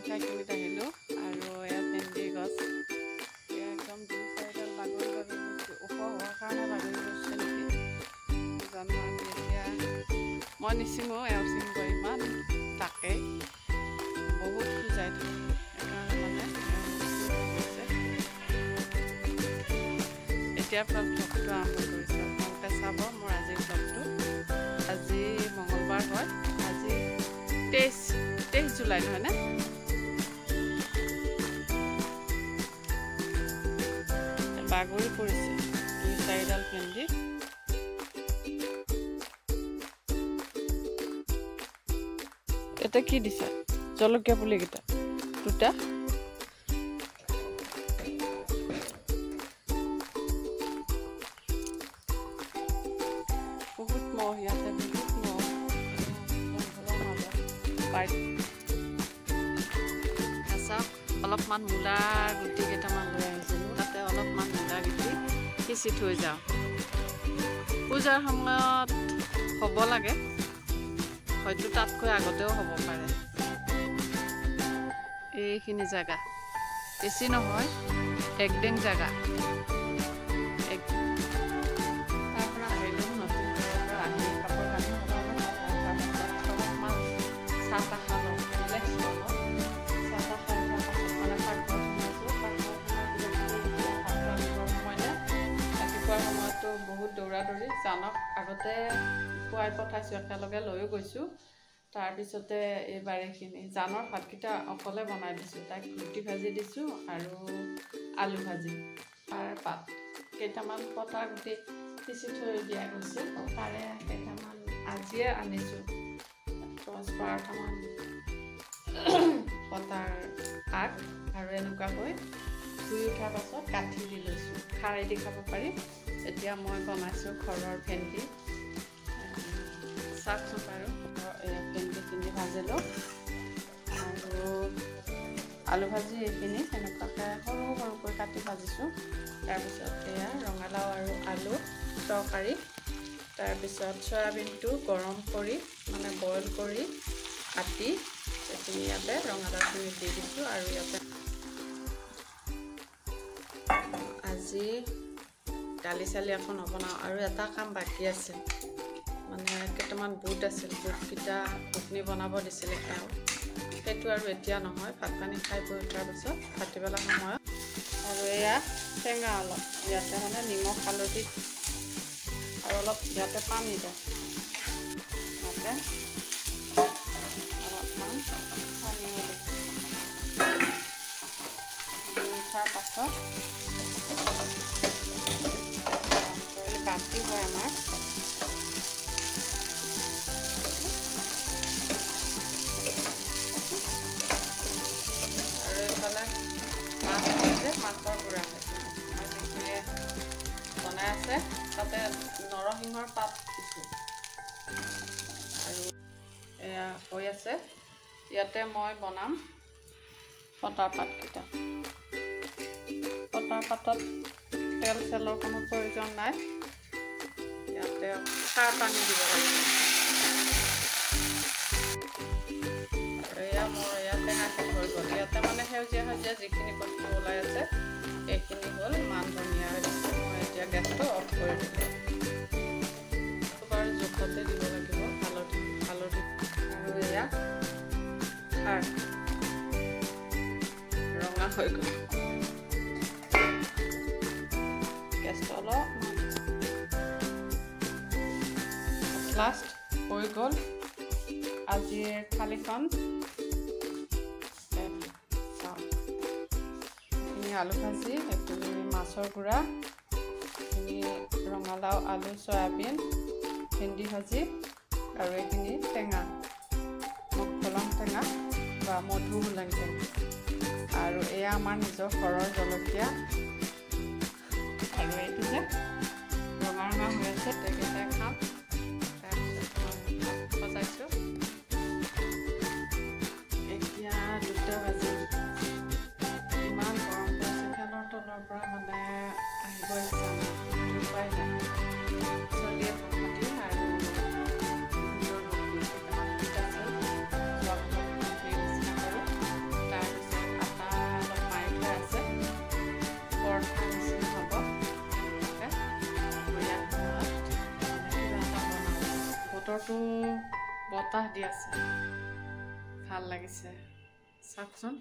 খাইখিনিত আহিলোঁ আৰু এয়া ভেন্দি গছ এয়া একদম 2-4ডাল বাগৰি গৈছে ওখ হোৱাৰ কাৰণে বাগৰি গৈছে নেকি জানো আমি এতিয়া মই নিচিঙো এওঁ চিঙিব ইমান তাকে বহুত খোজাই থাকে সেইকাৰণে এতিয়াৰ পৰা ব্লগটো আৰম্ভ কৰিছোঁ আপোনালোকে চাব মোৰ আজিৰ ব্লগটো আজি মঙলবাৰ হয় আজি 23 জুলাই নহয়নে বাগৰি পৰিছে 2-4ডাল ভেন্দি এটা কি দিছা জলকীয়া পুলিকেইটা দুটা বহুত মহ ইয়াতে বহুত মহ চাওক অলপমান মূলা গুটি কেইটামান লৈ আহিছিলোঁ তাতে অলপমান মূলা গুটি সিঁচি থৈ যাওঁ পূজাৰ সময়ত হ'ব লাগে হয়তো তাতকৈ আগতেও হ'ব পাৰে এইখিনি জেগা বেছি নহয় একডেং জেগা তাৰ পৰা আহিলোঁ নতুন ঘৰৰ পৰা আহি কাপোৰ কানি অলপমান চাহ তাহ খালোঁ ৰিলেক্স কৰোঁ চাহ তাহ খাই লোৱাৰ পাছত মানে পাকঘৰত সোমাইছোঁ সময়তে ৰাতিপুৱাৰ সময়তো বহুত দৌৰা দৌৰি জানক আগতে খুৱাই পঠাইছোঁ একেলগে লৈও গৈছোঁ তাৰপিছতে এইবাৰ এইখিনি জানৰ ভাতকেইটা অকলে বনাই দিছোঁ তাইক ৰুটি ভাজি দিছোঁ আৰু আলু ভাজি তাৰ পাত কেইটামান পটাৰ গুটি পিচি থৈ দিয়া গৈছে তাৰে কেইটামান আজিয়ে আনিছোঁ 10-12টামান পটাৰ আগ আৰু এনেকুৱাকৈ ধুই উঠাৰ পাছত কাঠি দি লৈছোঁ খাৰেদি দি খাব পাৰি এতিয়া মই বনাইছোঁ ঘৰৰ ভেন্দি চাওকচোন বাৰু ভেন্দিখিনি ভাজিলোঁ আৰু আলু ভাজি এইখিনি সেনেকুৱাকৈ সৰু সৰুকৈ কাটি ভাজিছোঁ তাৰপিছত এয়া ৰঙালাও আৰু আলু তৰকাৰী তাৰপিছত চয়াবিনটো গৰম কৰি মানে বইল কৰি কাটি এইখিনি ইয়াতে ৰঙালাওখিনি দি দিছোঁ আৰু ইয়াতে আজি দালি চালি আকৌ নবনাওঁ আৰু এটা কাম বাকী আছে মানে কেইটামান বুট আছিল বুটকেইটা ঘুগনি বনাব দিছিলে এওঁ সেইটো আৰু এতিয়া নহয় ভাত পানী খাই বৈ উঠাৰ পিছত ভাটিবেলা সময়ত আৰু এয়া টেঙা অলপ ইয়াতে মানে নিমখ হালধি আৰু অলপ ইয়াতে পানী দিয়ে ইয়াতে অলপমান পানী উঠাৰ পাছত বাতি হয় আমাৰ আৰু এইফালে মাছ যে মাছৰ গুড়া হৈছে যিখিনিয়ে বনাই আছে তাতে নৰসিংহৰ পাত দিছোঁ আৰু এয়া হৈ আছে ইয়াতে মই বনাম পটাৰ পাতকেইটা পটাৰ পাতত তেল চেলৰ কোনো প্ৰয়োজন নাই ইয়াতে খাৰ পানী দিব লাগিব আৰু এয়া মোৰ এয়া টেঙাখিনি হৈ গ'ল ইয়াতে মানে সেউজীয়া সেউজীয়া যিখিনি বস্তু ওলাই আছে এইখিনি হ'ল মান ধনিয়া দিছোঁ মই এতিয়া গেছটো অফ কৰি দিলোঁ বাৰু জোখতে দিব লাগিব হালধি আৰু এয়া খাৰ ৰঙা হৈ গ'ল গেছটো অলপ লাষ্ট হৈ গ'ল আজিৰ থালিখন এইখিনি আলু ভাজি এইখিনি মাছৰ গুড়া এইখিনি ৰঙালাও আলু চয়াবিন ভেন্দি ভাজি আৰু এইখিনি টেঙা মগফলং টেঙা বা মধু হোলেং টেঙা আৰু এয়া আমাৰ নিজৰ ঘৰৰ জলকীয়া আৰু এইটো যে ৰঙা ৰঙা হৈ আছে তেখেতে খাম তাৰপিছত মই সজাইছোঁ এতিয়া 2টা বাজি ইমান গৰম পৰিছে ফেনৰ তলৰ পৰা মানে আহিব ইচ্ছা নাই উপায় নাই চলিয়ে পকতি আৰু নিজৰ বতৰটো বতাহ দি আছে, ভাল লাগিছে চাওকচোন।